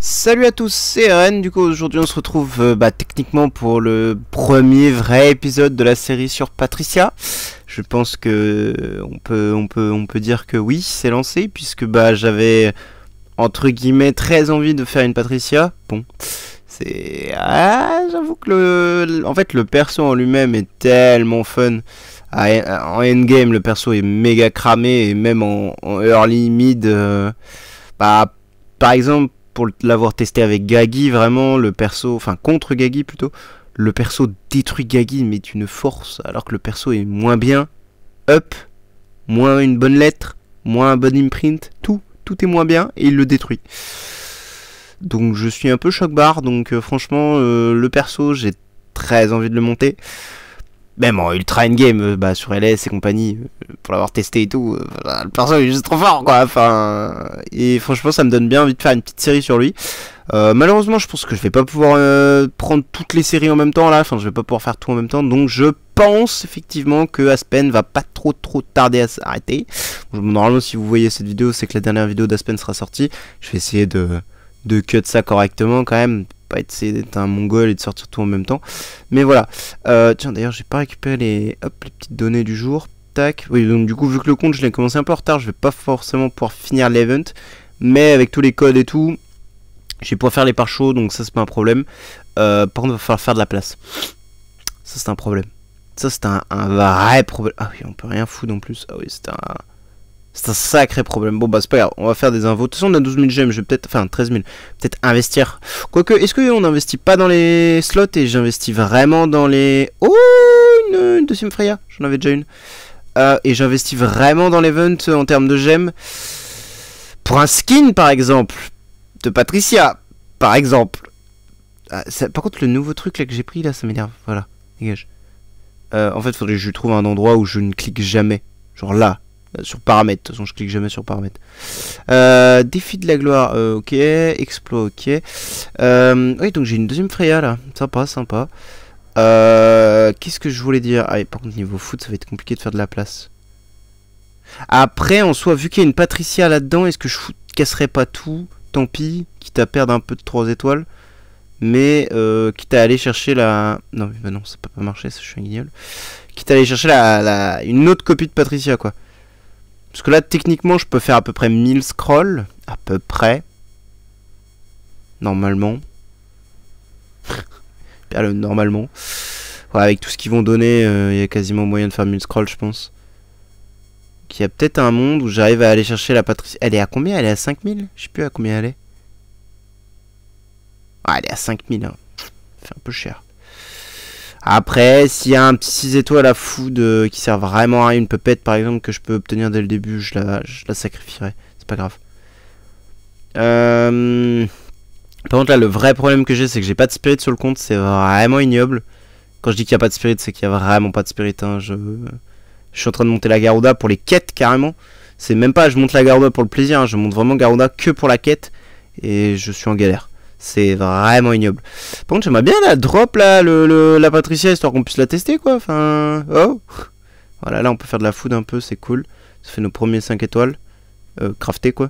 Salut à tous, c'est Ren. Du coup aujourd'hui on se retrouve techniquement pour le premier vrai épisode de la série sur Patricia. Je pense que on peut dire que oui, c'est lancé puisque j'avais entre guillemets très envie de faire une Patricia. Bon, c'est j'avoue que le perso en lui-même est tellement fun. En endgame le perso est méga cramé et même en early mid par exemple pour l'avoir testé avec Gagi, vraiment le perso, enfin contre Gagi plutôt, le perso détruit Gagi mais d'une force, alors que le perso est moins bien, up, moins une bonne lettre, moins un bon imprint, tout est moins bien et il le détruit. Donc je suis un peu choc-barre, donc franchement le perso j'ai très envie de le monter. Même en ultra endgame, sur LS et compagnie, pour l'avoir testé et tout, le perso est juste trop fort quoi, enfin, et franchement ça me donne bien envie de faire une petite série sur lui. Malheureusement je pense que je vais pas pouvoir prendre toutes les séries en même temps là, enfin je vais pas pouvoir faire tout en même temps, donc je pense effectivement que Aspen va pas trop tarder à s'arrêter. Normalement si vous voyez cette vidéo c'est que la dernière vidéo d'Aspen sera sortie, je vais essayer de cut ça correctement quand même, pas essayer d'être un mongol et de sortir tout en même temps, mais voilà. Tiens d'ailleurs j'ai pas récupéré les petites données du jour, tac, oui, donc du coup vu que le compte je l'ai commencé un peu en retard, je vais pas forcément pouvoir finir l'event, mais avec tous les codes et tout je vais pouvoir faire les pare chauds, donc ça c'est pas un problème. Par contre il va falloir faire de la place, ça c'est un problème, ça c'est un vrai problème. Ah oui on peut rien foutre en plus, ah oui c'est un sacré problème. Bon c'est pas grave, on va faire des invos. De toute façon on a 12 000 gemmes, je vais peut-être, enfin 13 000, peut-être investir. Quoique, est-ce qu'on n'investit pas dans les slots et j'investis vraiment dans les... Oh, une deuxième Freya, j'en avais déjà une. Et j'investis vraiment dans l'event en termes de gemmes. Pour un skin par exemple, de Patricia, par exemple. Par contre le nouveau truc là que j'ai pris là, ça m'énerve, voilà, dégage. En fait faudrait que je trouve un endroit où je ne clique jamais. Genre là. Sur paramètres, de toute façon je clique jamais sur paramètres. Défi de la gloire, ok. Exploit, ok. Oui, donc j'ai une deuxième Freya là, sympa. Qu'est-ce que je voulais dire? Ah, par contre niveau foot ça va être compliqué de faire de la place. Après en soi, vu qu'il y a une Patricia là-dedans, est-ce que je casserais pas tout? Tant pis, quitte à perdre un peu de 3 étoiles. Mais quitte à aller chercher la... Non mais non, ça peut pas marcher, ça, je suis un guignol. Quitte à aller chercher une autre copie de Patricia quoi. Parce que là, techniquement, je peux faire à peu près 1000 scrolls. À peu près. Normalement. Normalement. Ouais, avec tout ce qu'ils vont donner, il y a quasiment moyen de faire 1000 scrolls, je pense. Il y a peut-être un monde où j'arrive à aller chercher la Patricia. Elle est à combien? Elle est à 5000? Je sais plus à combien elle est. Ah, elle est à 5000. Hein. Ça fait un peu cher. Après, s'il y a un petit 6 étoiles à food qui sert vraiment à rien, une pupette par exemple que je peux obtenir dès le début, je la sacrifierai. C'est pas grave. Par contre là, le vrai problème que j'ai, c'est que j'ai pas de spirit sur le compte. C'est vraiment ignoble. Quand je dis qu'il n'y a pas de spirit, c'est qu'il y a vraiment pas de spirit. Hein. Je suis en train de monter la Garuda pour les quêtes carrément. C'est même pas je monte la Garuda pour le plaisir. Hein. Je monte vraiment Garuda que pour la quête. Et je suis en galère. C'est vraiment ignoble. Par contre, j'aimerais bien la drop là, la Patricia, histoire qu'on puisse la tester quoi. Enfin, oh. Voilà, là on peut faire de la food un peu, c'est cool. Ça fait nos premiers 5 étoiles. Crafté quoi.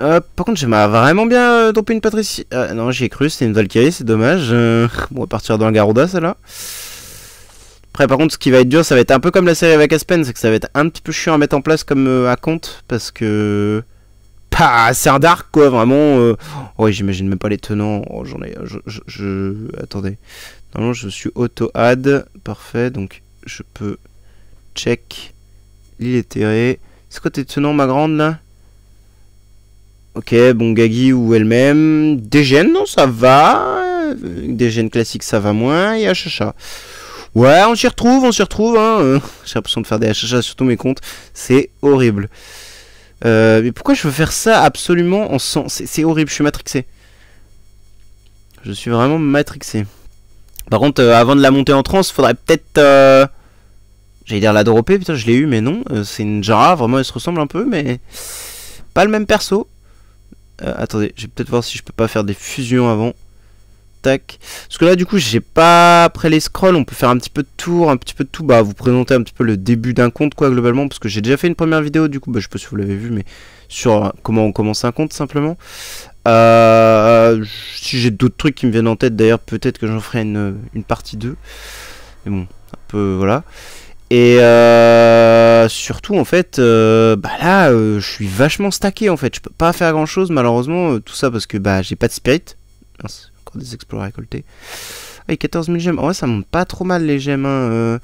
Par contre, j'aimerais vraiment bien dropper une Patricia. Non, j'y ai cru, c'était une Valkyrie, c'est dommage. Bon, on va partir dans la Garuda, celle-là. Après, par contre, ce qui va être dur, ça va être un peu comme la série avec Aspen, c'est que ça va être un petit peu chiant à mettre en place comme à compte, parce que... c'est un dark quoi, vraiment. Ouais, j'imagine même pas les tenants. Oh, j'en ai. Attendez. Normalement, je suis auto-add. Parfait. Donc, je peux check l'île éthérée. C'est quoi tes tenants, ma grande là? Ok, bon, Gagi ou elle-même. DGN, non, ça va. DGN classique, ça va moins. Et HHA. Ouais, on s'y retrouve, hein. J'ai l'impression de faire des HHA sur tous mes comptes. C'est horrible. Mais pourquoi je veux faire ça absolument en sang? C'est horrible, je suis matrixé. Je suis vraiment matrixé. Par contre, avant de la monter en transe, faudrait peut-être... J'allais dire la dropper, putain je l'ai eu, mais non. C'est une Jara, vraiment elle se ressemble un peu, mais... Pas le même perso. Attendez, je vais peut-être voir si je peux pas faire des fusions avant. tac. Parce que là, du coup, j'ai pas... Après les scrolls, on peut faire un petit peu de tour, un petit peu de tout. Bah, vous présenter un petit peu le début d'un compte, quoi, globalement. Parce que j'ai déjà fait une première vidéo, du coup, bah, je sais pas si vous l'avez vu, mais sur comment on commence un compte, simplement. Si j'ai d'autres trucs qui me viennent en tête, d'ailleurs, peut-être que j'en ferai une partie 2. Mais bon, un peu, voilà. Et surtout, en fait, bah là, je suis vachement stacké, en fait. Je peux pas faire grand-chose, malheureusement. Tout ça parce que bah j'ai pas de spirit. Mince, encore des exploits à récolter. Ah, et 14 000 gemmes. En vrai, ça monte pas trop mal, les gemmes. Hein.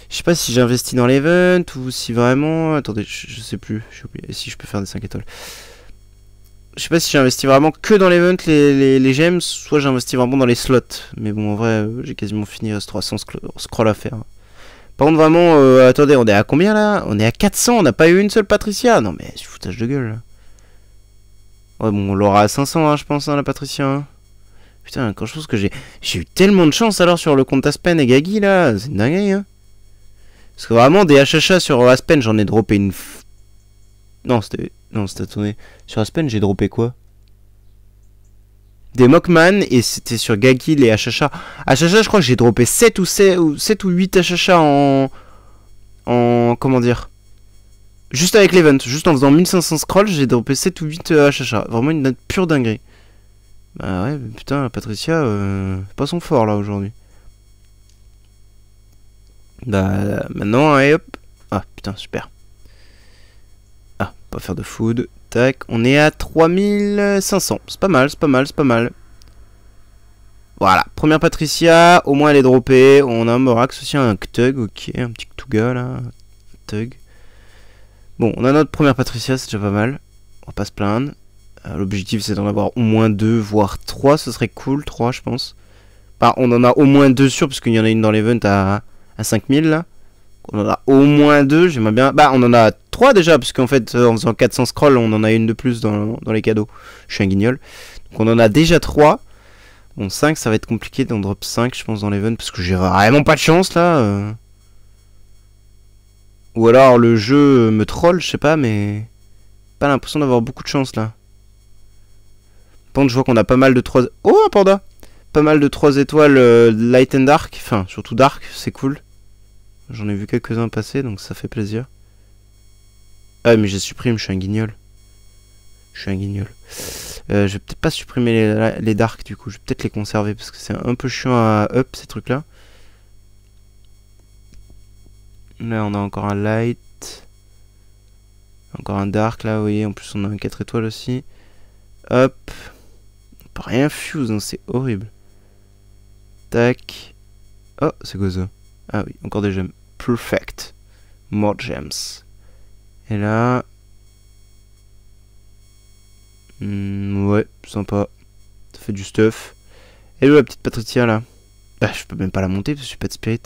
Je sais pas si j'investis dans l'event ou si vraiment... Attendez, je sais plus. J'ai oublié. Si je peux faire des 5 étoiles. Je sais pas si j'investis vraiment que dans l'event, les gemmes, soit j'investis vraiment dans les slots. Mais bon, en vrai, j'ai quasiment fini ce 300 scroll à faire. Par contre, vraiment, attendez, on est à combien là? On est à 400, on n'a pas eu une seule Patricia. Non mais c'est foutage de gueule là. Ouais, bon, on l'aura à 500, hein, je pense, hein, la Patricia. Hein. Putain, quand je pense que j'ai eu tellement de chance alors sur le compte Aspen et Gagi là, c'est une dinguerie. Hein. Parce que vraiment, des HHA sur Aspen, j'en ai droppé une. Non, c'était. Non, c'était attendez. Sur Aspen, j'ai droppé quoi? Des Mockman et c'était sur Gagi les HHA. HHA, je crois que j'ai droppé 7 ou 8 HHA en. Comment dire? Juste avec l'event, juste en faisant 1500 scrolls, j'ai droppé 7 ou 8 HHA. Vraiment une pure dinguerie. Bah ouais, putain, Patricia, c'est pas son fort là aujourd'hui. Bah maintenant, allez hop. Ah putain, super. Ah, pas faire de food. Tac, on est à 3500. C'est pas mal, c'est pas mal, c'est pas mal. Voilà, première Patricia, au moins elle est droppée. On a un Morax aussi, un Ktug, ok, un petit Ktuga là. Ktug. Bon, on a notre première Patricia, c'est déjà pas mal. On va pas se plaindre. L'objectif c'est d'en avoir au moins 2, voire 3, ce serait cool, 3 je pense. Bah, on en a au moins 2 sûrs, parce qu'il y en a une dans l'event à 5000 là. On en a au moins 2, j'aimerais bien... Bah, on en a 3 déjà, parce qu'en fait, en faisant 400 scrolls, on en a une de plus dans les cadeaux. Je suis un guignol. Donc on en a déjà 3. Bon, 5, ça va être compliqué d'en drop 5, je pense, dans l'event, parce que j'ai vraiment pas de chance là. Ou alors le jeu me troll, je sais pas, mais... Pas l'impression d'avoir beaucoup de chance là. Par contre, je vois qu'on a pas mal de 3... Oh, un panda! Pas mal de 3 étoiles light and dark. Enfin, surtout dark, c'est cool. J'en ai vu quelques-uns passer, donc ça fait plaisir. Ah, mais j'ai supprimé, je suis un guignol. Je suis un guignol. Je vais peut-être pas supprimer les dark du coup. Je vais peut-être les conserver parce que c'est un peu chiant à up ces trucs-là. Là, on a encore un light. Encore un dark là, vous voyez. En plus, on a un 4 étoiles aussi. Hop. On peut rien fuse, hein, c'est horrible. Tac. Oh, c'est quoi ça? Ah oui, encore des gemmes. Perfect. More gems. Et là... ouais, sympa. Ça fait du stuff. Et où la petite Patricia là? Bah, je peux même pas la monter parce que j'ai pas de spirit.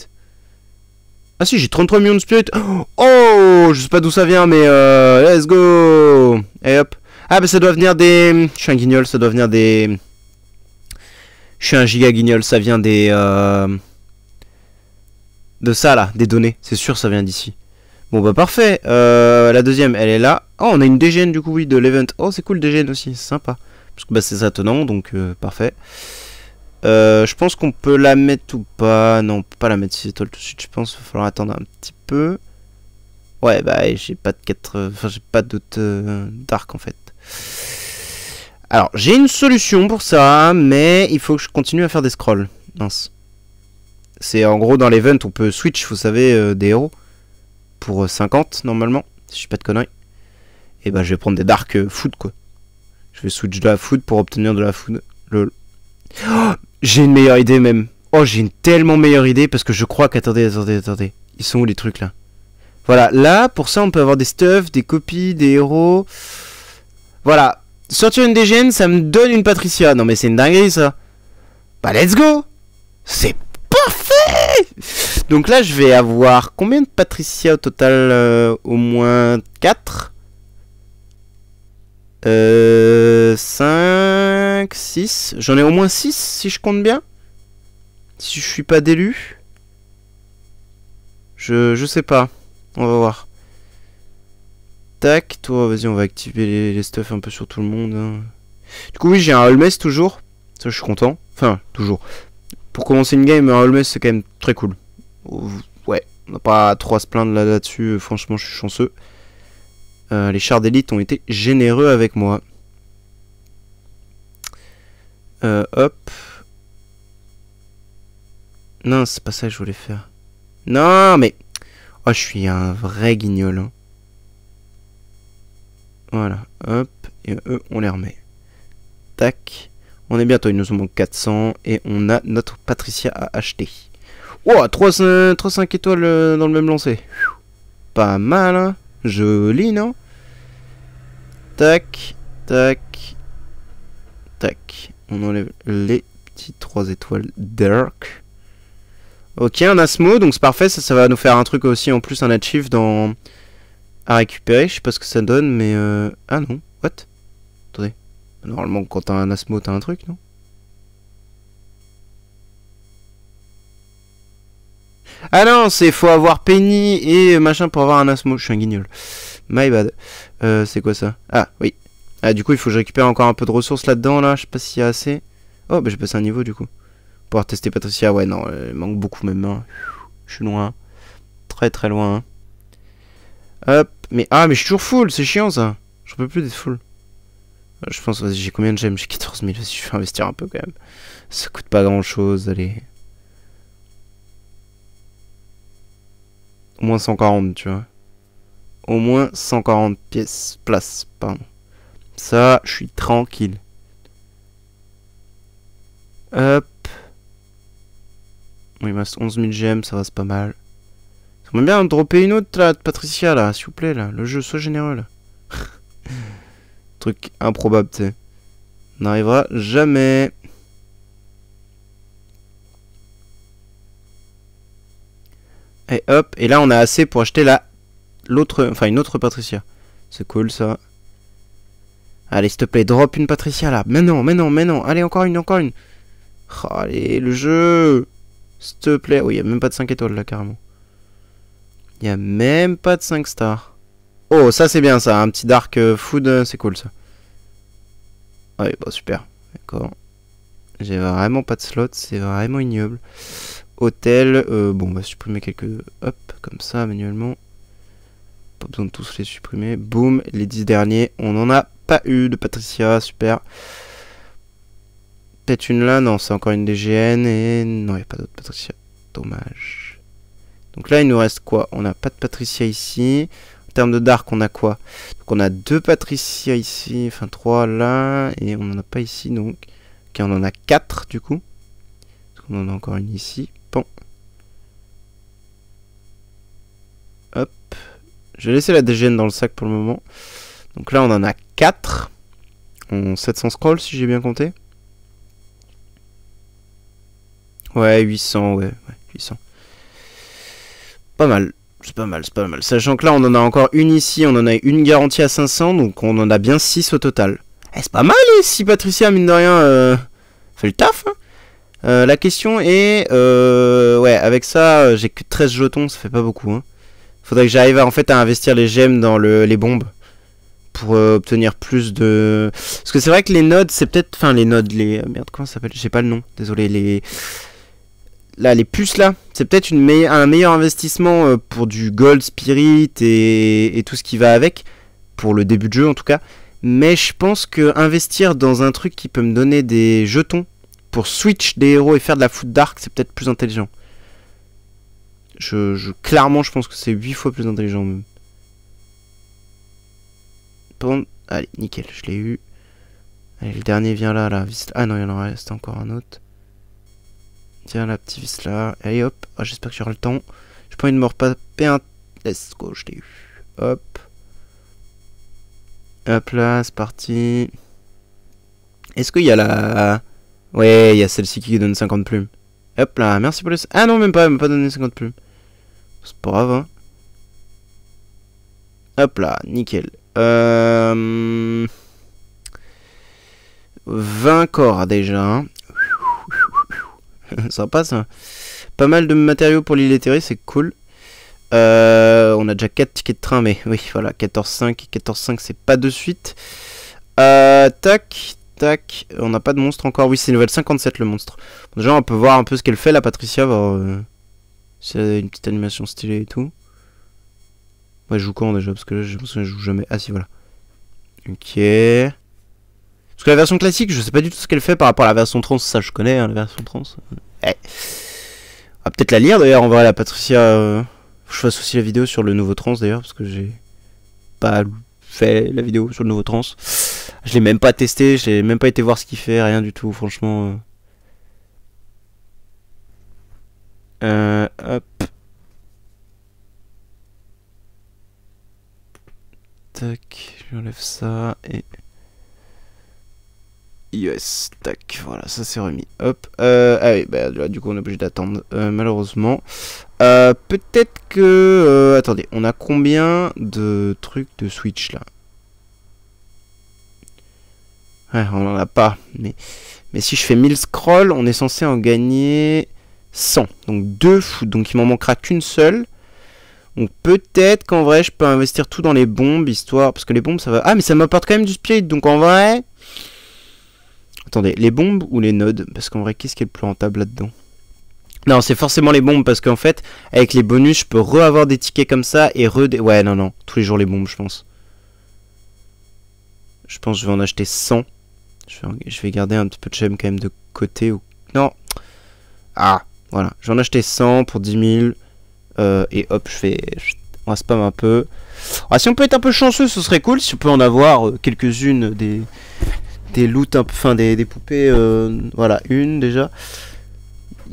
Ah si, j'ai 33 millions de spirit. Oh, je sais pas d'où ça vient, mais let's go. Et hop. Ah bah ça doit venir des... Je suis un guignol, ça doit venir des... Je suis un giga guignol, ça vient des... De ça là, des données. C'est sûr, ça vient d'ici. Bon bah parfait. La deuxième, elle est là. Oh, on a une DGN du coup, oui, de l'event. Oh, c'est cool, DGN aussi, c'est sympa. Parce que bah c'est ça tenant, donc parfait. Je pense qu'on peut la mettre ou pas. Non, on peut pas la mettre 6 étoiles tout de suite, je pense. Il va falloir attendre un petit peu. Ouais, bah j'ai pas de 4... Enfin, j'ai pas d'autres dark en fait. Alors, j'ai une solution pour ça, mais il faut que je continue à faire des scrolls. Mince. C'est en gros dans l'event, on peut switch, vous savez, des héros. Pour 50 normalement, si je fais pas de conneries. Et bah je vais prendre des dark food quoi. Je vais switch de la food pour obtenir de la food. Lol. Oh, j'ai une meilleure idée même. Oh, j'ai une tellement meilleure idée parce que je crois qu'attendez, attendez. Ils sont où les trucs là? Voilà, là pour ça on peut avoir des stuffs, des copies, des héros. Voilà. Sortir une DGN, ça me donne une Patricia. Non mais c'est une dinguerie ça. Bah let's go. C'est parfait. Donc là je vais avoir combien de Patricia au total? Au moins 4. 5, 6. J'en ai au moins 6 si je compte bien. Si je suis pas d'élu. Je sais pas. On va voir. Tac, toi, vas-y, on va activer les stuffs un peu sur tout le monde. Hein. Du coup, oui, j'ai un Holmes toujours. Ça, je suis content. Enfin, toujours. Pour commencer une game, un Holmes, c'est quand même très cool. Ouais, on n'a pas trop à se plaindre là-dessus. Franchement, je suis chanceux. Les chars d'élite ont été généreux avec moi. Hop. Non, c'est pas ça que je voulais faire. Non, mais... Oh, je suis un vrai guignol. Hein. Voilà. Hop. Et eux, on les remet. Tac. On est bientôt. Il nous en manque 400. Et on a notre Patricia à acheter. Oh, 3-5 étoiles dans le même lancer. Pas mal, hein. Joli, non? Tac. Tac. Tac. On enlève les petites 3 étoiles dark. Ok, un Asmo, donc c'est parfait. Ça va nous faire un truc aussi en plus, un achieve dans... à récupérer. Je sais pas ce que ça donne, mais... Ah non, what? Attendez. Normalement, quand t'as un Asmo, t'as un truc, non? Ah non, c'est faut avoir Penny et machin pour avoir un Asmo. Je suis un guignol. My bad. C'est quoi ça? Ah, oui. Ah, du coup, il faut que je récupère encore un peu de ressources là-dedans, là. Je sais pas s'il y a assez. Oh, bah j'ai passé un niveau, du coup. Pouvoir tester Patricia, ouais, non, il manque beaucoup même. Hein. Je suis loin. Très très loin. Hop, mais ah, mais je suis toujours full, c'est chiant ça. J'en peux plus d'être full. Je pense, vas-y, j'ai combien de gemmes? J'ai 14 000, vas-y, je vais investir un peu quand même. Ça coûte pas grand chose, allez. Au moins 140, tu vois. Au moins 140 pièces, places, pardon. Ça, je suis tranquille. Hop. Oui, il me reste 11 000 gemmes, ça va, c'est pas mal. J'aimerais bien dropper une autre, là, de Patricia, là, s'il vous plaît, là. Le jeu, soit généreux, là. Truc improbable, tu sais. On n'arrivera jamais. Et hop, et là, on a assez pour acheter l'autre, enfin, une autre Patricia. C'est cool, ça. Allez, s'il te plaît, drop une Patricia, là. Mais non, mais non, mais non. Allez, encore une, encore une. Oh, allez, le jeu. S'il te plaît. Oui, il n'y a même pas de 5 étoiles là, carrément. Il n'y a même pas de 5 stars. Oh, ça c'est bien ça. Un petit dark food, c'est cool ça. Ouais, bah super. D'accord. J'ai vraiment pas de slot. C'est vraiment ignoble. Hôtel. Bon, on va supprimer quelques. Hop, comme ça, manuellement. Pas besoin de tous les supprimer. Boum, les 10 derniers. On n'en a pas eu de Patricia. Super. Peut-être une là, non, c'est encore une DGN et non, il n'y a pas d'autre Patricia. Dommage. Donc là, il nous reste quoi? On n'a pas de Patricia ici. En termes de Dark, on a quoi? Donc on a 2 Patricia ici, enfin 3 là, et on n'en a pas ici, donc. Ok, on en a 4 du coup. Parce qu'on en a encore une ici. Bon. Hop. Je vais laisser la DGN dans le sac pour le moment. Donc là, on en a 4. On 700 scrolls si j'ai bien compté. Ouais, 800, ouais, 800. Pas mal, c'est pas mal, c'est pas mal. Sachant que là, on en a encore une ici, on en a une garantie à 500, donc on en a bien 6 au total. Eh, c'est pas mal, les 6 Patricia, mine de rien, fait le taf. Hein. La question est, ouais, avec ça, j'ai que 13 jetons, ça fait pas beaucoup. Hein. Faudrait que j'arrive en fait à investir les gemmes dans les bombes. Pour obtenir plus de... Parce que c'est vrai que les nodes, c'est peut-être... Enfin, les nodes, les... Merde, comment ça s'appelle? J'ai pas le nom, désolé, les... Là, les puces là, c'est peut-être un meilleur investissement pour du gold, spirit et tout ce qui va avec, pour le début de jeu en tout cas. Mais je pense que investir dans un truc qui peut me donner des jetons pour switch des héros et faire de la foot dark, c'est peut-être plus intelligent. Clairement, je pense que c'est 8 fois plus intelligent même. Bon, allez, nickel, je l'ai eu. Allez, le dernier vient là, là. Ah non, il y en reste encore un autre. Tiens, la petite vis là. Allez, hop. Ah, j'espère que j'aurai le temps. J'ai pas envie de me repaper un... Let's go, je l'ai eu. Hop. Hop là, c'est parti. Est-ce qu'il y a la... Ouais, il y a celle-ci qui donne 50 plumes. Hop là, merci pour les... Ah non, même pas donné 50 plumes. C'est pas grave, hein. Hop là, nickel. 20 corps déjà. Hein. Sympa ça. Pas mal de matériaux pour l'île éthérée, c'est cool. On a déjà 4 tickets de train, mais oui, voilà, 14,5 et 14,5, c'est pas de suite. Tac. tac. On n'a pas de monstre encore. Oui, c'est level 57 le monstre. Bon, déjà, on peut voir un peu ce qu'elle fait, la Patricia. C'est une petite animation stylée et tout. Ouais, je joue quand déjà? Parce que là, je pense que je joue jamais. Ah, si, voilà. Ok. Parce que la version classique, je sais pas du tout ce qu'elle fait par rapport à la version trans. Ça, je connais, hein, la version trans. Ouais. On va peut-être la lire d'ailleurs, en vrai, la Patricia. Faut que je fasse aussi la vidéo sur le nouveau trans d'ailleurs, parce que j'ai pas fait la vidéo sur le nouveau trans. Je l'ai même pas testé, j'ai même pas été voir ce qu'il fait, rien du tout, franchement. Hop. Tac, j'enlève ça et... Yes, tac, voilà, ça c'est remis. Hop, ah oui, bah là, du coup on est obligé d'attendre, malheureusement. Peut-être que... attendez, on a combien de trucs de Switch là? Ouais, on en a pas, mais si je fais 1000 scrolls, on est censé en gagner 100. Donc 2 foot, donc il m'en manquera qu'une seule. Donc peut-être qu'en vrai je peux investir tout dans les bombes, histoire... Parce que les bombes ça va... Ah mais ça m'apporte quand même du spirit, donc en vrai... Attendez, les bombes ou les nodes? Parce qu'en vrai, qu'est-ce qui est le plus rentable là-dedans? Non, c'est forcément les bombes, parce qu'en fait, avec les bonus, je peux re-avoir des tickets comme ça, et Ouais, non, tous les jours les bombes, je pense. Je pense que je vais en acheter 100. Je vais garder un petit peu de gemme quand même de côté. Ou... Non. Ah, voilà. Je vais en acheter 100 pour 10 000. Et hop, on va spam un peu. Ah, si on peut être un peu chanceux, ce serait cool. Si on peut en avoir quelques-unes des loots, enfin des poupées, voilà, une déjà.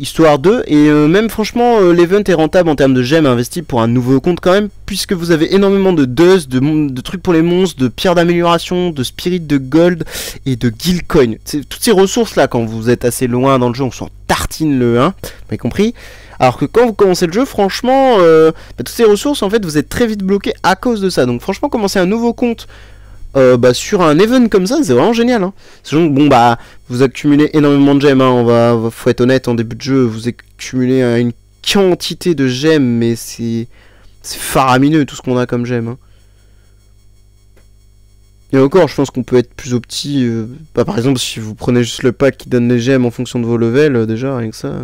Histoire 2, et même franchement, l'event est rentable en termes de gemmes investies pour un nouveau compte quand même, puisque vous avez énormément de dust, de trucs pour les monstres, de pierres d'amélioration, de spirit de gold et de guild coin. Toutes ces ressources là, quand vous êtes assez loin dans le jeu, on s'en tartine le 1, vous avez compris. Alors que quand vous commencez le jeu, franchement, toutes ces ressources, en fait, vous êtes très vite bloqué à cause de ça. Donc franchement, commencer un nouveau compte sur un event comme ça, c'est vraiment génial, hein. Donc, bon bah vous accumulez énormément de gemmes, hein. Faut être honnête, en début de jeu vous accumulez une quantité de gemmes, mais c'est faramineux tout ce qu'on a comme gemmes, hein. Et encore, je pense qu'on peut être plus opti, par exemple si vous prenez juste le pack qui donne les gemmes en fonction de vos levels, déjà rien que ça.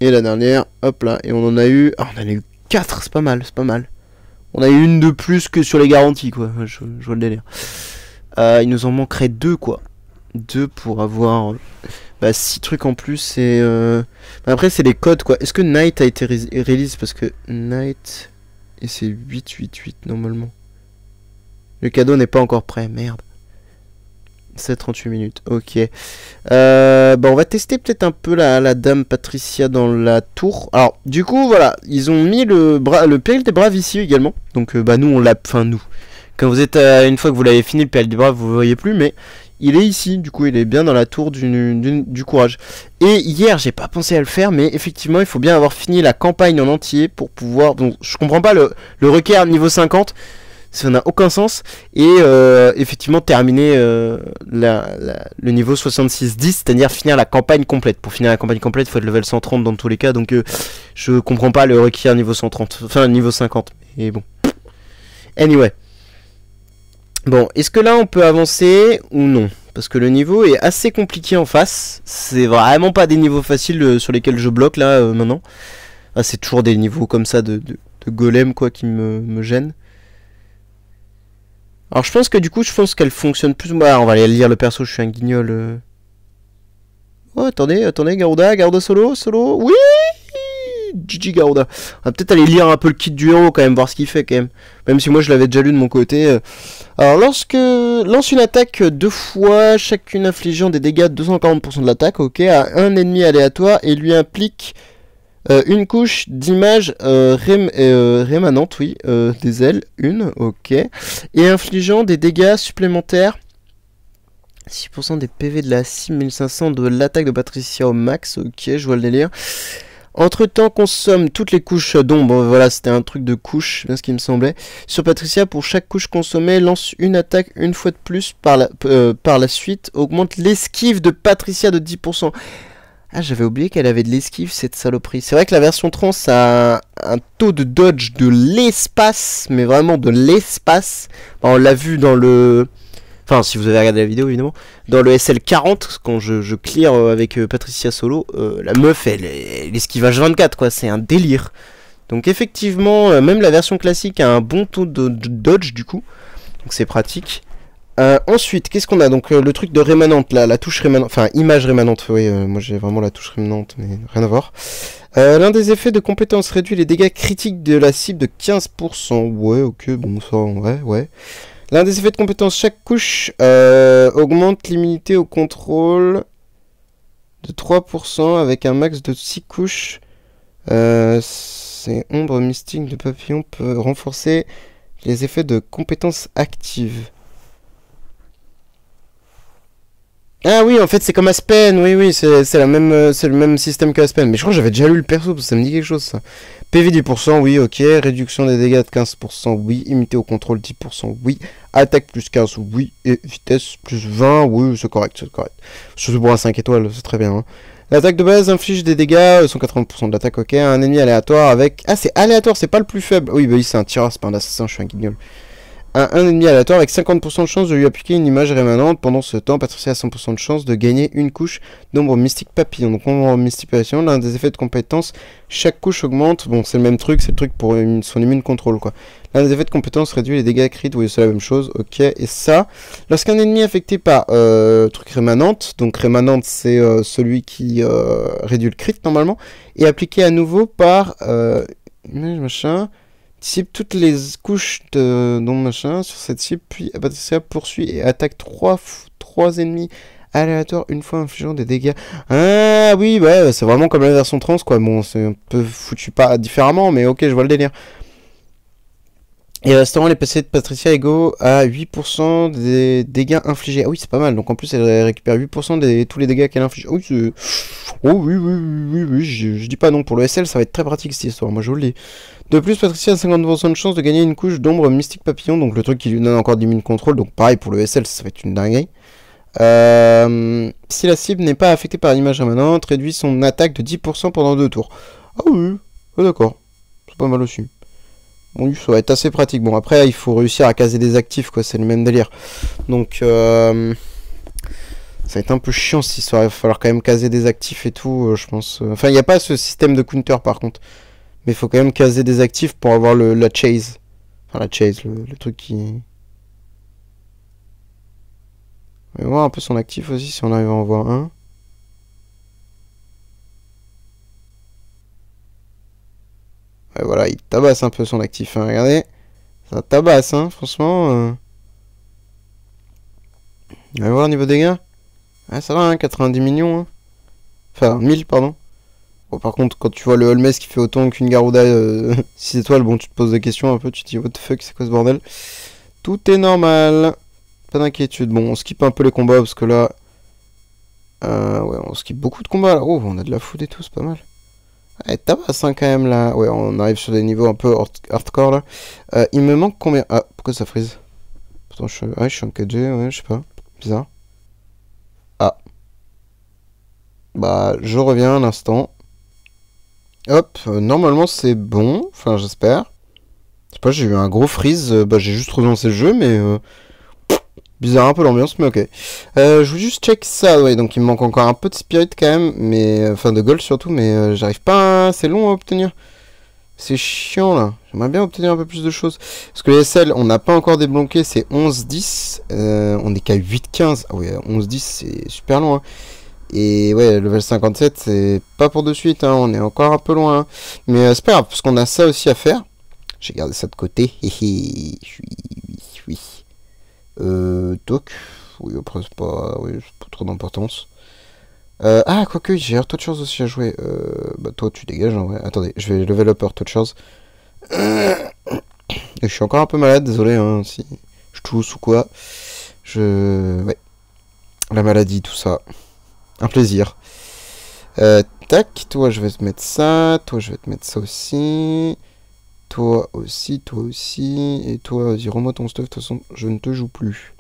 Et la dernière, hop là, et on en a eu, on en a eu 4, c'est pas mal, c'est pas mal. On a eu une de plus que sur les garanties, quoi. Je vois le délire. Il nous en manquerait 2, quoi. 2 pour avoir 6 trucs en plus. Et après, c'est les codes, quoi. Est-ce que Night a été release? Parce que Night... Et c'est 888, normalement. Le cadeau n'est pas encore prêt, merde. 7-38 minutes, ok. On va tester peut-être un peu la dame Patricia dans la tour. Alors, du coup, voilà, ils ont mis le péril des braves ici également. Donc, nous, on l'a... Enfin, nous. Quand vous êtes... une fois que vous l'avez fini, le péril des braves, vous ne voyez plus, mais... Il est ici, du coup, il est bien dans la tour du courage. Et hier, j'ai pas pensé à le faire, mais effectivement, il faut bien avoir fini la campagne en entier pour pouvoir... Donc, je comprends pas le requin niveau 50... Ça n'a aucun sens. Et effectivement terminer le niveau 66-10, c'est-à-dire finir la campagne complète. Pour finir la campagne complète, il faut être level 130 dans tous les cas. Donc je comprends pas le requis niveau 130. Enfin niveau 50. Et bon. Anyway. Bon, est-ce que là on peut avancer ou non? Parce que le niveau est assez compliqué en face. C'est vraiment pas des niveaux faciles sur lesquels je bloque là maintenant. Ah, c'est toujours des niveaux comme ça de golem quoi qui me gênent. Alors je pense que du coup, qu'elle fonctionne plus ou moins... on va aller lire le perso, je suis un guignol. Oh, attendez, Garuda solo, oui, GG Garuda. On va peut-être aller lire un peu le kit du héros quand même, voir ce qu'il fait quand même. Même si moi je l'avais déjà lu de mon côté. Alors lance une attaque 2 fois, chacune infligeant des dégâts de 240% de l'attaque, ok, à un ennemi aléatoire et lui implique... une couche d'image rémanente, oui, des ailes, ok, et infligeant des dégâts supplémentaires, 6% des PV de la 6500 de l'attaque de Patricia au max, ok, je vois le délire. Entre temps, consomme toutes les couches d'ombre, voilà, c'était un truc de couche, bien ce qui me semblait. Sur Patricia, pour chaque couche consommée, lance une attaque une fois de plus par la suite, augmente l'esquive de Patricia de 10%. Ah, j'avais oublié qu'elle avait de l'esquive, cette saloperie. C'est vrai que la version trans a un taux de dodge de l'espace, mais vraiment de l'espace. On l'a vu dans le Enfin, si vous avez regardé la vidéo, évidemment. Dans le SL40, quand je clear avec Patricia solo, la meuf, elle esquive H24, quoi. C'est un délire. Donc, effectivement, même la version classique a un bon taux de dodge, du coup. Donc, c'est pratique. Ensuite, qu'est-ce qu'on a? Donc, le truc de rémanente, là, la touche rémanente. Enfin, image rémanente, oui. Moi, j'ai vraiment la touche rémanente, mais rien à voir. L'un des effets de compétence réduit les dégâts critiques de la cible de 15%. Ouais, ok, bon, ça, ouais. L'un des effets de compétence, chaque couche augmente l'immunité au contrôle de 3% avec un max de 6 couches. C'est ombre mystique de papillon peut renforcer les effets de compétence active. Ah oui, en fait, c'est comme Aspen, oui, c'est le même système que Aspen. Mais je crois que j'avais déjà lu le perso, parce que ça me dit quelque chose, ça. PV 10%, oui, ok. Réduction des dégâts de 15%, oui. Immunité au contrôle 10%, oui. Attaque plus 15, oui. Et vitesse plus 20, oui, c'est correct, Surtout pour un 5 étoiles, c'est très bien. Hein. L'attaque de base inflige des dégâts, 180% de l'attaque, ok. Un ennemi aléatoire avec... Ah, c'est aléatoire, c'est pas le plus faible. Oui, bah oui, c'est un tireur, c'est pas un assassin, je suis un guignol. Un ennemi aléatoire avec 50% de chance de lui appliquer une image rémanente. Pendant ce temps, Patricia a 100% de chance de gagner une couche d'ombre mystique papillon. Donc, ombre mystique papillon, l'un des effets de compétence, chaque couche augmente. Bon, c'est le même truc, c'est le truc pour son immune contrôle, quoi. L'un des effets de compétence réduit les dégâts critiques, oui, c'est la même chose, ok. Et ça, lorsqu'un ennemi affecté par truc rémanente, donc rémanente, c'est celui qui réduit le crit normalement, est appliqué à nouveau par machin. Cible toutes les couches de machin sur cette cible, puis Patricia poursuit et attaque 3 ennemis aléatoires une fois infligeant des dégâts. Ah oui, ouais, c'est vraiment comme la version trans, quoi. Bon, c'est un peu foutu pas différemment, mais ok, je vois le délire. Et restant les PC de Patricia égaux à 8% des dégâts infligés. Ah oui, c'est pas mal. Donc en plus, elle récupère 8% de tous les dégâts qu'elle inflige. Oh, oui, oui, je dis pas non. Pour le SL, ça va être très pratique cette histoire. Moi, je vous le dis. De plus, Patricia a 50% de chance de gagner une couche d'ombre mystique papillon. Donc le truc qui lui donne encore 10 000 contrôle. Donc pareil, pour le SL, ça va être une dinguerie. Si la cible n'est pas affectée par l'image rémanente, réduit son attaque de 10% pendant 2 tours. Ah oui, d'accord. C'est pas mal aussi. Bon, ça va être assez pratique. Bon, après, il faut réussir à caser des actifs, quoi. C'est le même délire. Donc, ça va être un peu chiant si ça va falloir quand même caser des actifs et tout, je pense. Enfin, il n'y a pas ce système de counter, par contre. Mais il faut quand même caser des actifs pour avoir la chase. Enfin, la chase, le truc qui... On va voir un peu son actif aussi, si on arrive à en voir un. Ouais, voilà, il tabasse un peu son actif, hein, regardez. Ça tabasse, hein, franchement. On va voir au niveau dégâts. Ah, ça va, hein, 90 millions. Hein. Enfin, 1000, pardon. Bon, par contre, quand tu vois le Holmes qui fait autant qu'une Garuda 6 étoiles, bon, tu te poses des questions un peu, tu te dis, what the fuck, c'est quoi ce bordel? Tout est normal. Pas d'inquiétude. Bon, on skip un peu les combats, parce que là... ouais, on skip beaucoup de combats, là. Oh, on a de la food et tout, c'est pas mal. Ouais, tabasse, hein, quand même, là. Ouais, on arrive sur des niveaux un peu hardcore, là. Il me manque combien? Ah, pourquoi ça freeze? Pourtant, je suis en 4G, ouais, je sais pas. Bizarre. Ah. Bah, je reviens un instant. Hop, normalement, c'est bon. Enfin, j'espère. Je sais pas, j'ai eu un gros freeze. Bah, j'ai juste relancé le jeu, mais... bizarre un peu l'ambiance, mais ok. Je veux juste check ça, ouais, donc il me manque encore un peu de spirit quand même, mais... Enfin, de gold surtout, mais j'arrive pas... C'est long à obtenir. C'est chiant, là. J'aimerais bien obtenir un peu plus de choses. Parce que les SL, on n'a pas encore débloqué, c'est 11-10. On est qu'à 8-15. Ah ouais, 11-10, c'est super loin. Et ouais, level 57, c'est pas pour de suite, hein. On est encore un peu loin. Hein. Mais c'est pas grave, parce qu'on a ça aussi à faire. J'ai gardé ça de côté. Oui. Toc. Oui, après, c'est pas trop d'importance. Ah, quoique, j'ai Heart Touchers aussi à jouer. Bah, toi, tu dégages, en vrai. Attendez, je vais level up Heart Touchers. Et je suis encore un peu malade, désolé, hein, si je tousse ou quoi. Ouais. La maladie, tout ça. Un plaisir. Tac, toi, je vais te mettre ça. Toi, je vais te mettre ça aussi. Toi aussi. Et toi, vas-y, rends-moi ton stuff. De toute façon, je ne te joue plus.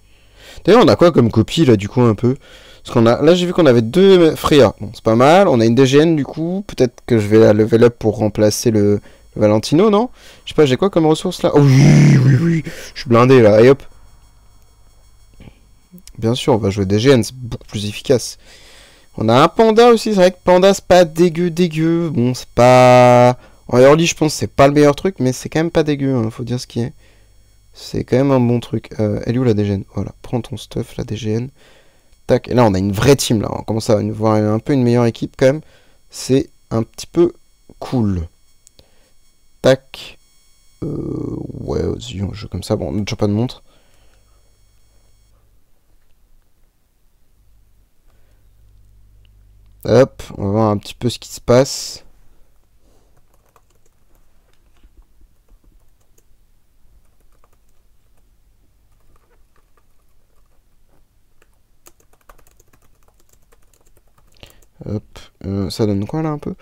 D'ailleurs, on a quoi comme copie, là, du coup, un peu? Parce qu'on a... Là, j'ai vu qu'on avait 2 Freya. Bon, c'est pas mal. On a une DGN, du coup. Peut-être que je vais la level up pour remplacer le Valentino, non? Je sais pas, j'ai quoi comme ressources, là? Oh, oui. Je suis blindé, là. Allez, hop. Bien sûr, on va jouer DGN, c'est beaucoup plus efficace. On a un panda aussi, c'est vrai que panda c'est pas dégueu. Bon, c'est pas... En early, je pense que c'est pas le meilleur truc, mais c'est quand même pas dégueu, hein, faut dire ce qui est. C'est quand même un bon truc. Elle est où la DGN? Voilà, prends ton stuff, la DGN. Tac, et là on a une vraie team, là. On commence à voir un peu une meilleure équipe quand même. C'est un petit peu cool. Tac. Ouais, vas-y, on joue comme ça. Bon, on n'a toujours pas de montre. Hop, on va voir un petit peu ce qui se passe. Hop, ça donne quoi là un peu?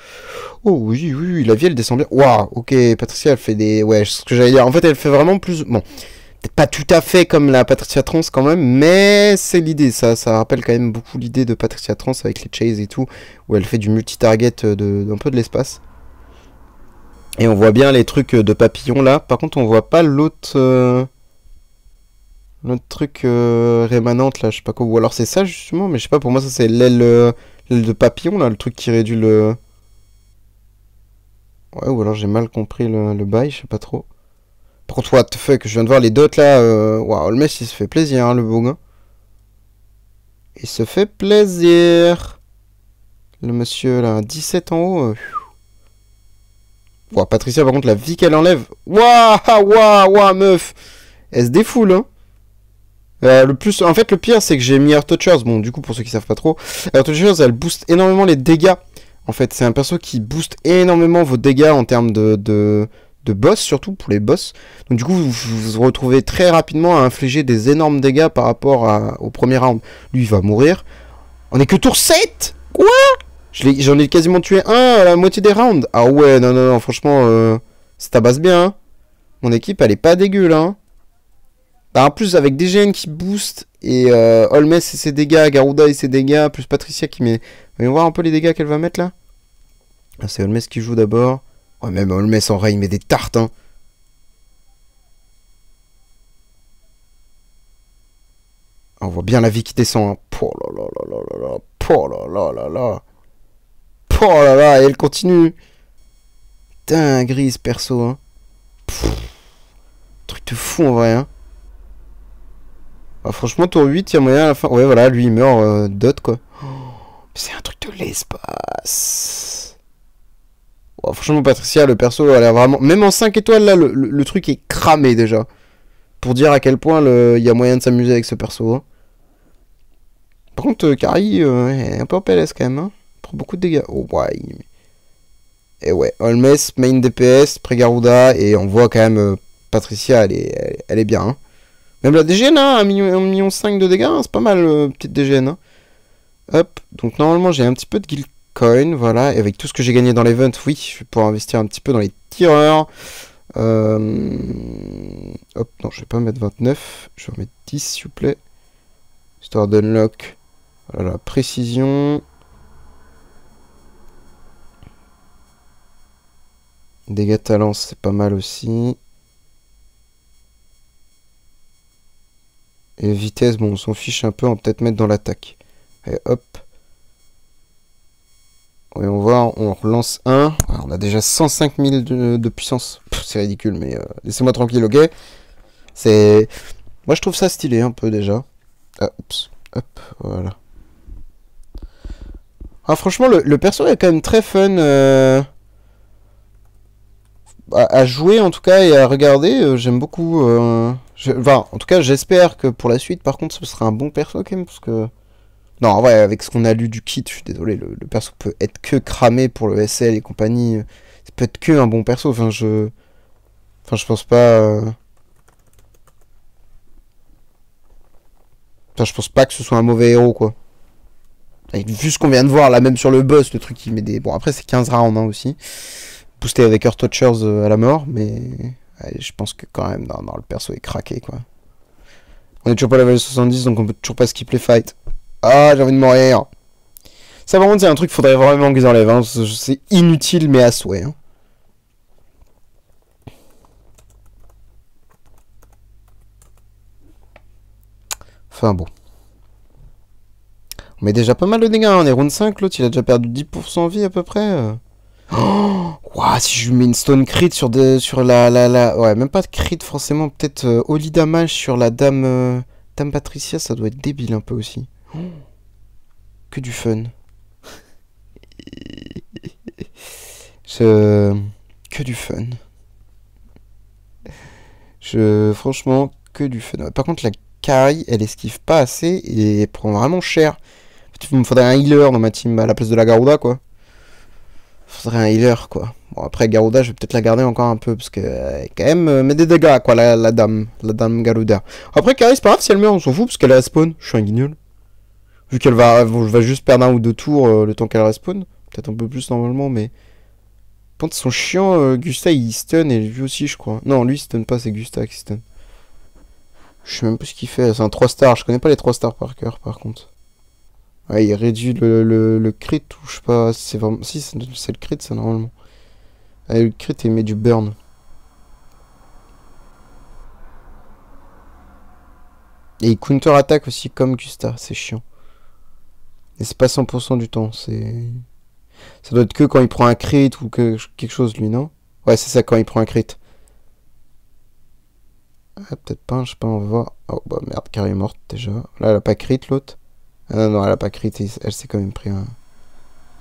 Oh oui, la vie elle descend bien. Waouh, ok, Patricia elle fait des... Ouais, ce que j'allais dire. En fait elle fait vraiment plus... Bon, peut-être pas tout à fait comme la Patricia Trans quand même, mais c'est l'idée. Ça rappelle quand même beaucoup l'idée de Patricia Trans avec les chase et tout, où elle fait du multi-target d'un peu de l'espace. Et on voit bien les trucs de papillon là. Par contre on voit pas l'autre... L'autre truc rémanente là, je sais pas quoi. Ou alors c'est ça justement, mais je sais pas, pour moi ça c'est l'aile de papillon là, le truc qui réduit le... Ouais, ou alors j'ai mal compris le bail, je sais pas trop. Par contre, what the fuck, je viens de voir les dots là. Waouh, le mec il se fait plaisir, hein, le beau gars. Il se fait plaisir. Le monsieur là, 17 en haut. Waouh, Patricia, par contre, la vie qu'elle enlève. Waouh, meuf. Elle se défoule, hein. Le plus, en fait, le pire, c'est que j'ai mis Air Touchers. Bon, du coup, pour ceux qui savent pas trop, Air Touchers, elle booste énormément les dégâts. En fait, c'est un perso qui booste énormément vos dégâts en termes de boss, surtout pour les boss. Donc, du coup, vous vous retrouvez très rapidement à infliger des énormes dégâts par rapport au premier round. Lui, il va mourir. On est que tour 7. Quoi? J'en ai quasiment tué un à la moitié des rounds. Ah ouais, non, franchement, ça tabasse bien. Hein. Mon équipe, elle est pas dégueu, là. Hein. Bah, en plus, avec DGN qui boost, et Holmes et ses dégâts, Garuda et ses dégâts, plus Patricia qui met... Voyons voir un peu les dégâts qu'elle va mettre, là. Ah, c'est Holmes qui joue d'abord. Ouais, même Holmes en vrai, il met des tartes, hein. Ah, on voit bien la vie qui descend, hein. Oh là là là là là là. Oh là là là là. Oh là là, et elle continue. Dinguerie, ce perso, hein. Pff, truc de fou, en vrai, hein. Ah, franchement, tour 8, il y a moyen à la fin. Ouais, voilà, lui, il meurt dot, quoi. Oh, c'est un truc de l'espace. Oh, franchement, Patricia, le perso, elle a vraiment... Même en 5 étoiles, là, le truc est cramé, déjà. Pour dire à quel point il y a moyen de s'amuser avec ce perso. Hein. Par contre, Kari est un peu en PLS, quand même. Hein. Prend beaucoup de dégâts. Oh, ouais. Et ouais, Holmes, main DPS, pré-Garuda, et on voit quand même... Patricia, elle est bien, hein. Même la DGN, hein, 1,5 million de dégâts, hein, c'est pas mal, petite DGN. Hein. Hop, donc normalement j'ai un petit peu de guild coin, voilà, et avec tout ce que j'ai gagné dans l'event, oui, je vais pouvoir investir un petit peu dans les tireurs. Hop, non, je vais pas mettre 29, je vais remettre 10 s'il vous plaît. Histoire d'unlock, voilà, la précision. Dégâts talents, c'est pas mal aussi. Et vitesse, bon, on s'en fiche un peu, on va peut-être mettre dans l'attaque. Allez, hop. Et on voit, on relance un. Ah, on a déjà 105 000 de puissance. C'est ridicule, mais laissez-moi tranquille, ok? C'est... Moi, je trouve ça stylé un peu déjà. Ah, oups. Hop, voilà. Ah, franchement, le perso est quand même très fun à jouer, en tout cas, et à regarder. J'aime beaucoup. Enfin, en tout cas, j'espère que pour la suite, par contre, ce sera un bon perso quand même, parce que... Non, en vrai, avec ce qu'on a lu du kit, je suis désolé, le perso peut être que cramé pour le SL et compagnie. Ça peut être que un bon perso, enfin, je pense pas... Enfin, je pense pas que ce soit un mauvais héros, quoi. Avec, vu ce qu'on vient de voir, là, même sur le boss, le truc, il met des... Bon, après, c'est 15 rounds, hein, aussi. Boosté avec Earth Touchers à la mort, mais... Ouais, je pense que quand même, non, le perso est craqué, quoi. On est toujours pas level 70, donc on peut toujours pas skip les fights. Ah, j'ai envie de mourir. Ça, par contre, c'est un truc qu'il faudrait vraiment qu'ils enlèvent. Hein. C'est inutile, mais à souhait. Hein. Enfin bon. On met déjà pas mal de dégâts, hein. On est round 5, l'autre il a déjà perdu 10% vie à peu près. Oh, ouah, si je lui mets une stone crit sur, sur la... Ouais, même pas de crit forcément, peut-être Holy Damage sur la dame, dame Patricia, ça doit être débile un peu aussi. Oh, que du fun. Que du fun. Franchement, que du fun. Par contre, la Kari, elle esquive pas assez et elle prend vraiment cher. Il me faudrait un healer dans ma team à la place de la Garuda, quoi. Faudrait un healer, quoi. Bon, après, Garuda, je vais peut-être la garder encore un peu, parce que quand même, met des dégâts, quoi, la dame Garuda. Après, Kari, c'est pas grave si elle meurt, on s'en fout, parce qu'elle respawn. Je suis un guignol. Vu qu'elle va juste perdre un ou deux tours le temps qu'elle respawn. Peut-être un peu plus normalement, mais... Quand ils sont chiants, Gusta il stun, et lui aussi, je crois. Non, lui il stun pas, c'est Gusta qui stun. Je sais même pas ce qu'il fait, c'est un 3 stars. Je connais pas les 3 stars par cœur, par contre. Ouais, il réduit le crit, ou je sais pas, c'est vraiment... Si, c'est le crit, ça, normalement. Ouais, le crit, il met du burn. Et il counter-attaque aussi, comme Gusta, c'est chiant. Et c'est pas 100% du temps, c'est... Ça doit être que quand il prend un crit ou quelque chose, lui, non? Ouais, c'est ça, quand il prend un crit. Ah, peut-être pas, je sais pas, on va voir. Oh, bah merde, Kari est morte, déjà. Là, elle a pas crit, l'autre. Ah non, non, elle a pas crit, elle s'est quand même pris un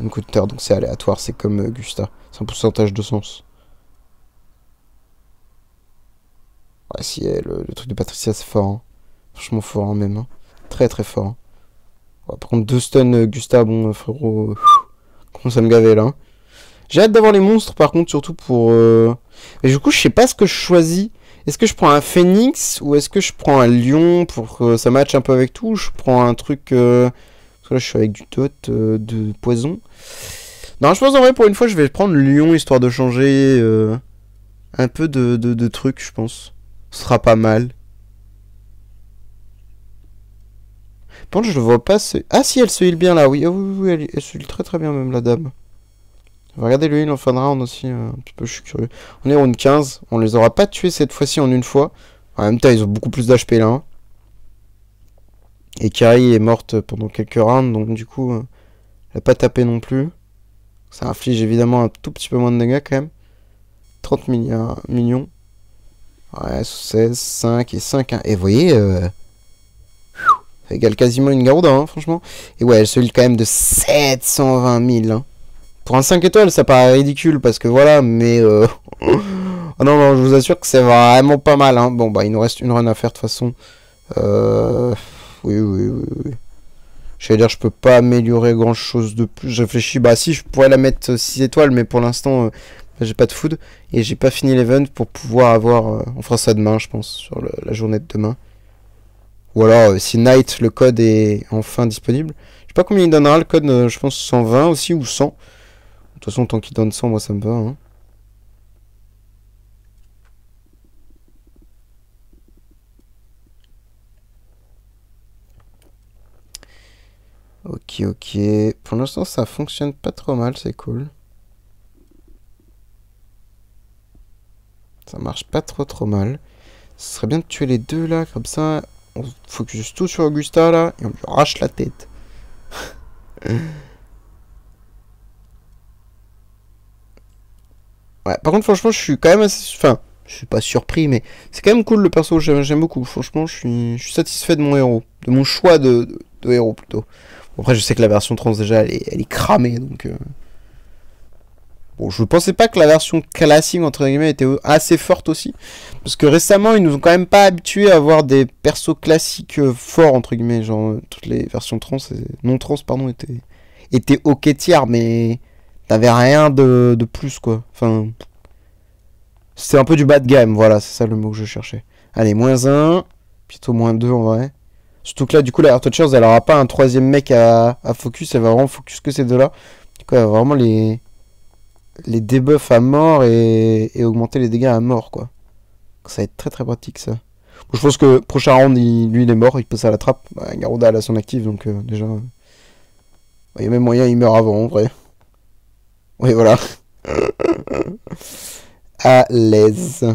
counter, donc c'est aléatoire, c'est comme Gusta. C'est un pourcentage de sens. Ouais, si, le truc de Patricia, c'est fort, hein. Franchement fort, hein, même, hein. Très, très fort, hein. Ouais, par contre, 2 stuns Gusta, bon, frérot... commence à me gaver, là, hein. J'ai hâte d'avoir les monstres, par contre, surtout pour... Et du coup, je sais pas ce que je choisis. Est-ce que je prends un phénix ou est-ce que je prends un lion pour que ça matche un peu avec tout? Je prends un truc... Parce que là, je suis avec du dot de poison. Non, je pense en vrai, pour une fois, je vais prendre le lion, histoire de changer un peu de trucs, je pense. Ce sera pas mal. Par contre, je le vois pas se... Ah si, elle se heal bien, là, oui. Oh, oui, oui, elle se heal très très bien, même, la dame. Regardez le heal en fin de round aussi, un petit peu, je suis curieux. On est round 15, on les aura pas tués cette fois-ci en une fois. En même temps, ils ont beaucoup plus d'HP là. Hein. Et Kari est morte pendant quelques rounds, donc du coup, elle a pas tapé non plus. Ça inflige évidemment un tout petit peu moins de dégâts quand même. 30 millions. Ouais, 16, 5 et 5. Hein. Et vous voyez, ça égale quasiment une Garuda, hein, franchement. Et ouais, elle se heal quand même de 720 000. Hein. Pour un 5 étoiles, ça paraît ridicule parce que voilà, mais... Oh non, non, je vous assure que c'est vraiment pas mal. Hein. Bon, bah, il nous reste une run à faire de toute façon. Oui, oui, oui, oui. J'allais dire, je peux pas améliorer grand chose de plus. Je réfléchis, bah si, je pourrais la mettre 6 étoiles, mais pour l'instant, bah, j'ai pas de food. Et j'ai pas fini l'event pour pouvoir avoir... on fera ça demain, je pense, sur la journée de demain. Ou alors, si Night, le code est enfin disponible. Je sais pas combien il donnera le code, je pense 120 aussi, ou 100. De toute façon, tant qu'il donne 100, moi ça me va. Hein. Ok, ok. Pour l'instant, ça fonctionne pas trop mal, c'est cool. Ça marche pas trop mal. Ce serait bien de tuer les deux là, comme ça. On focus tout sur Augusta là, et on lui arrache la tête. Ouais, par contre, franchement, je suis quand même assez... Enfin, je suis pas surpris, mais c'est quand même cool le perso, j'aime beaucoup. Franchement, je suis satisfait de mon héros. De mon choix de héros, plutôt. Bon, après, je sais que la version trans, déjà, elle est cramée, donc... Bon, je pensais pas que la version classique, entre guillemets, était assez forte aussi. Parce que récemment, ils nous ont quand même pas habitués à avoir des persos classiques forts, entre guillemets. Genre, toutes les versions trans, non trans, pardon, étaient ok tiers, mais... T'avais rien de plus, quoi. Enfin... C'est un peu du bas de gamme, voilà, c'est ça le mot que je cherchais. Allez, moins 1, plutôt moins 2 en vrai. Surtout que là, du coup, la Heart Touchers, elle aura pas un troisième mec à focus, elle va vraiment focus que ces deux-là. Du coup, elle va vraiment les debuffs à mort et augmenter les dégâts à mort, quoi. Donc, ça va être très très pratique, ça. Bon, je pense que prochain round, lui, il est mort, il passe à la trappe. Bah, Garuda, elle a son active, donc déjà... Il y a même moyen, il meurt avant, en vrai. Oui, voilà. À l'aise.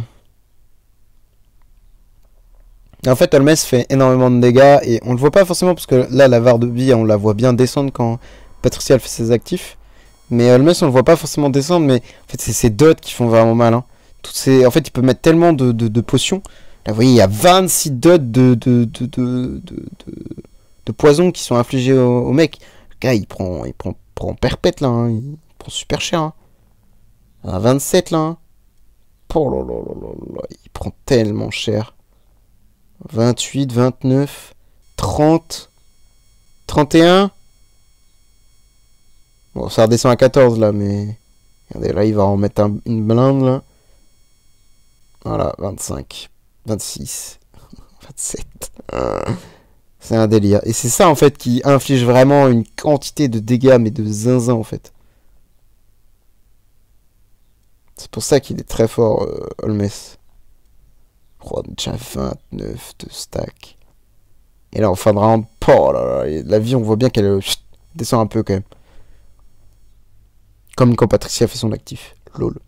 Et en fait, Holmes fait énormément de dégâts et on le voit pas forcément parce que là, la barre de vie, on la voit bien descendre quand Patricia elle fait ses actifs. Mais Holmes, on le voit pas forcément descendre, mais en fait, c'est ses dots qui font vraiment mal. Hein. En fait, il peut mettre tellement de potions. Là, vous voyez, il y a 26 dots de poison qui sont infligés au mec. Le gars, prend perpète là. Hein. Il prend super cher. Hein. Un 27 là. Hein. Oh là là là là là. Il prend tellement cher. 28, 29, 30, 31. Bon, ça redescend à 14 là, mais... Regardez, là, il va en mettre une blinde là. Voilà, 25, 26, 27. C'est un délire. Et c'est ça en fait qui inflige vraiment une quantité de dégâts, mais de zinzin en fait. C'est pour ça qu'il est très fort, Holmes. Oh, déjà 29 de stack. Et là, en fin de round, oh là là, la vie, on voit bien qu'elle descend un peu quand même. Comme quand Patricia fait son actif. Lol.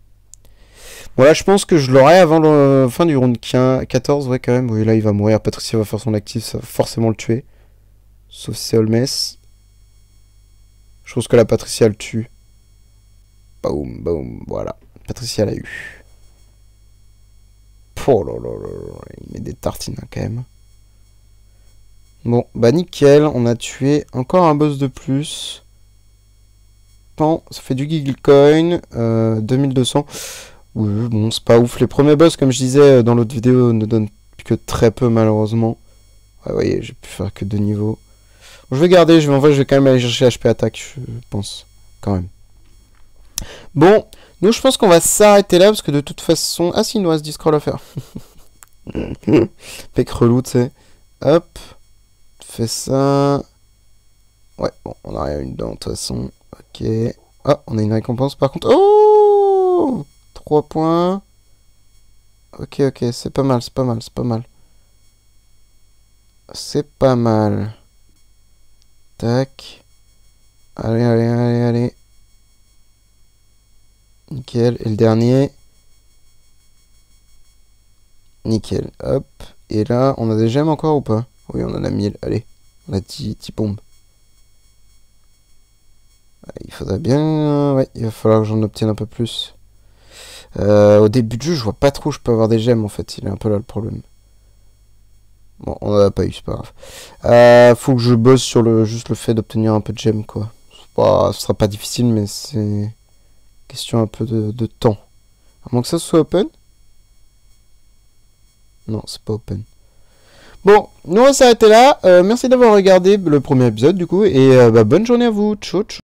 Voilà, je pense que je l'aurai avant la fin du round 14, ouais, quand même. Oui, là, il va mourir. Patricia va faire son actif, ça va forcément le tuer. Sauf si c'est Holmes. Je pense que la Patricia le tue. Boum, boum, voilà. Patricia l'a eu. Oh là là là là, il met des tartines hein, quand même. Bon, bah nickel, on a tué encore un boss de plus. Bon, ça fait du Giggle Coin, 2200. Oui, bon, c'est pas ouf. Les premiers boss, comme je disais dans l'autre vidéo, ne donnent que très peu malheureusement. Ouais, vous voyez, j'ai pu faire que 2 niveaux. Je vais garder, je vais quand même aller chercher HP attaque, je pense, quand même. Bon, nous je pense qu'on va s'arrêter là, parce que de toute façon... Ah si, il nous reste 10 scrolls à faire. Pec relou, tu sais. Hop. Fais ça. Ouais, bon, on a rien eu dedans, de toute façon. Ok. Ah, on a une récompense par contre. Oh 3 points. Ok, ok, c'est pas mal, c'est pas mal, c'est pas mal. C'est pas mal. Tac. Allez, allez, allez, allez. Nickel. Et le dernier. Nickel. Hop. Et là, on a des gemmes encore ou pas? Oui, on en a 1000. Allez. On a 10 bombes. Il faudrait bien... Ouais, il va falloir que j'en obtienne un peu plus. Au début du jeu, je vois pas trop où je peux avoir des gemmes, en fait. Il est un peu là, le problème. Bon, on en a pas eu, c'est pas grave. Faut que je bosse sur juste le fait d'obtenir un peu de gemmes, quoi. Ce sera pas difficile, mais c'est... question un peu de temps. À moins que ça soit open. Non, c'est pas open. Bon, nous on va s'arrêter là. Merci d'avoir regardé le premier épisode, du coup. Et bonne journée à vous. Ciao, ciao.